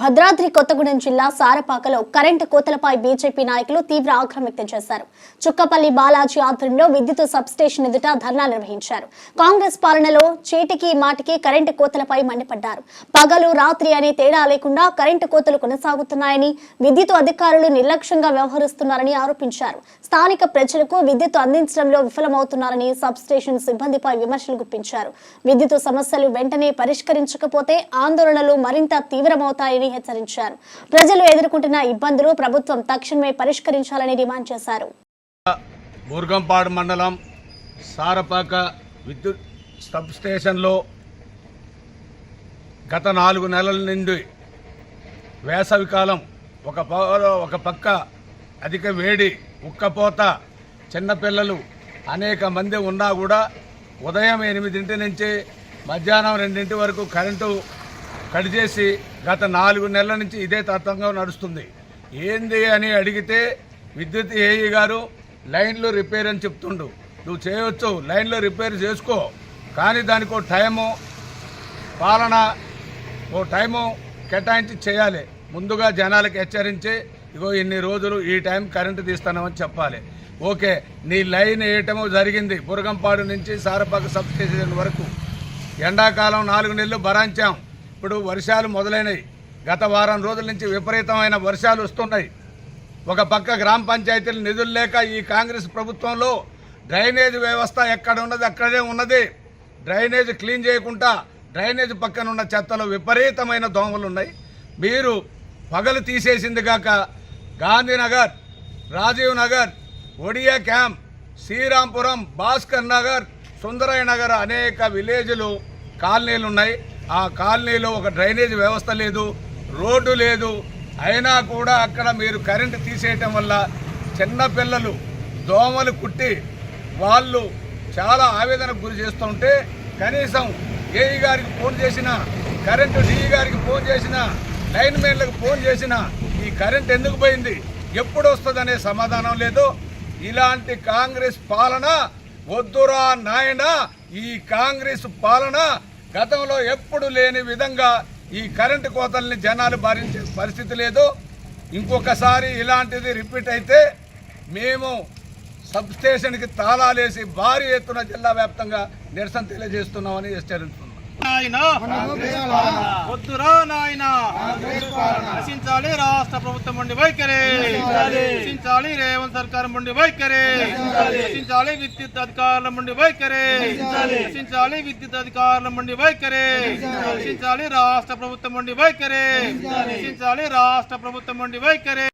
భద్రాద్రి కొత్తగూడెం జిల్లా సారపాకలో current కోతలపై BJP నాయకులు తీవ్ర ఆగ్రహం వ్యక్తం చేశారు. చుక్కపల్లి బాలాజీ ఆధ్వర్యంలో విద్యుత్ సబ్స్టేషన్ ఎదుట ధర్నా నిర్వహించారు. కాంగ్రెస్ పాలనలో చీటికి మాటికి కరెంటు కోతలపై మండిపడ్డారు. పగలు రాత్రి అనే తేడా లేకుండా కరెంటు కోతలు కొనసాగుతున్నాయని, విద్యుత్ అధికారులు నిర్లక్ష్యంగా వ్యవహరిస్తున్నారని ఆరోపించారు. స్థానిక ప్రజలకు విద్యుత్ అందించడంలో విఫలమవుతున్నారని సబ్స్టేషన్ సిబ్బందిపై విమర్శలు గుప్పించారు. విద్యుత్ సమస్యలు వెంటనే పరిష్కరించకపోతే ఆందోళనలు మరింత తీవ్రమవుతాయని హెచ్చరించారు. ప్రజలు ఎదుర్కొంటున్న ఇబ్బందులు ప్రభుత్వం తక్షణమే పరిష్కరించాలని డిమాండ్ చేశారు. బూర్గంపాడు మండలం సారపాక విద్యుత్ సబ్ స్టేషన్లో గత 4 నెలల నుండి వేసవికాలం ఒక పక్క అధిక వేడి, ఉక్కపోత, చిన్నపిల్లలు అనేక మంది ఉన్నా కూడా ఉదయం 8 నుంచి మధ్యాహ్నం 2 వరకు కరెంటు కట్ చేసి గత 4 నెలల నుంచి ఇదే తతంగం నడుస్తుంది. ఏంది అని అడిగితే విద్యుత్ ఏఈ గారు లైన్లు రిపేర్ అని చెప్తుండు. నువ్వు చేయవచ్చు, లైన్లు రిపేర్ చేసుకో, కానీ దానికి ఒక టైము, పాలన ఓ టైము కేటాయించి చేయాలి. ముందుగా జనాలకు హెచ్చరించి ఇగో ఇన్ని రోజులు ఈ టైం కరెంటు తీస్తామని చెప్పాలి. ఓకే, నీ లైన్ వేయటము జరిగింది బురగంపాడు నుంచి సారపాక సబ్ స్టేషన్ వరకు. ఎండాకాలం 4 నెలలు భరాంచాం. ఇప్పుడు వర్షాలు మొదలైనవి. గత వారం రోజుల నుంచి విపరీతమైన వర్షాలు వస్తున్నాయి. ఒక పక్క గ్రామ పంచాయతీలు నిధులు లేక ఈ కాంగ్రెస్ ప్రభుత్వంలో డ్రైనేజ్ వ్యవస్థ ఎక్కడ ఉన్నది అక్కడే ఉన్నది. డ్రైనేజ్ క్లీన్ చేయకుండా డ్రైనేజ్ పక్కన ఉన్న చెత్తలో విపరీతమైన దోమలు ఉన్నాయి. మీరు పగలు తీసేసింది కాక గాంధీనగర్, రాజీవ్ నగర్, ఒడియా క్యాంప్, శ్రీరాంపురం, భాస్కర్ నగర్, సుందరయ్య నగర్ అనేక విలేజ్లు కాలనీలు ఉన్నాయి. ఆ కాలనీలో ఒక డ్రైనేజ్ వ్యవస్థ లేదు, రోడ్డు లేదు. అయినా కూడా అక్కడ మీరు కరెంటు తీసేయటం వల్ల చిన్నపిల్లలు దోమలు కుట్టి వాళ్ళు చాలా ఆవేదనకు గురి చేస్తుంటే కనీసం ఏఈ గారికి ఫోన్ చేసిన, కరెంటు డిఈ గారికి ఫోన్ చేసిన, లైన్ మెన్లకు ఫోన్ చేసిన ఈ కరెంట్ ఎందుకు పోయింది, ఎప్పుడు వస్తుందనే సమాధానం లేదు. ఇలాంటి కాంగ్రెస్ పాలన వద్దురా నాయనా. ఈ కాంగ్రెస్ పాలన గతంలో ఎప్పుడు లేని విధంగా ఈ కరెంటు కోతల్ని జనాలు భరించే పరిస్థితి లేదు. ఇంకొకసారి ఇలాంటిది రిపీట్ అయితే మేము సబ్ స్టేషన్కి తాళాలేసి భారీ ఎత్తున జిల్లా వ్యాప్తంగా నిరసన తెలియజేస్తున్నామని హెచ్చరిస్తున్నాం. వద్దురా నాయనా, నశించాలి రాష్ట్ర ప్రభుత్వం నుండి వైఖరి, నశించాలి రేవంత్ సర్కారం నుండి వైఖరి, నశించాలి విద్యుత్ అధికారుల నుండి వైఖరి, నశించాలి విద్యుత్ అధికారుల నుండి వైఖరి, నశించాలి రాష్ట్ర ప్రభుత్వం నుండి వైఖరి, నశించాలి రాష్ట్ర ప్రభుత్వం నుండి వైఖరి.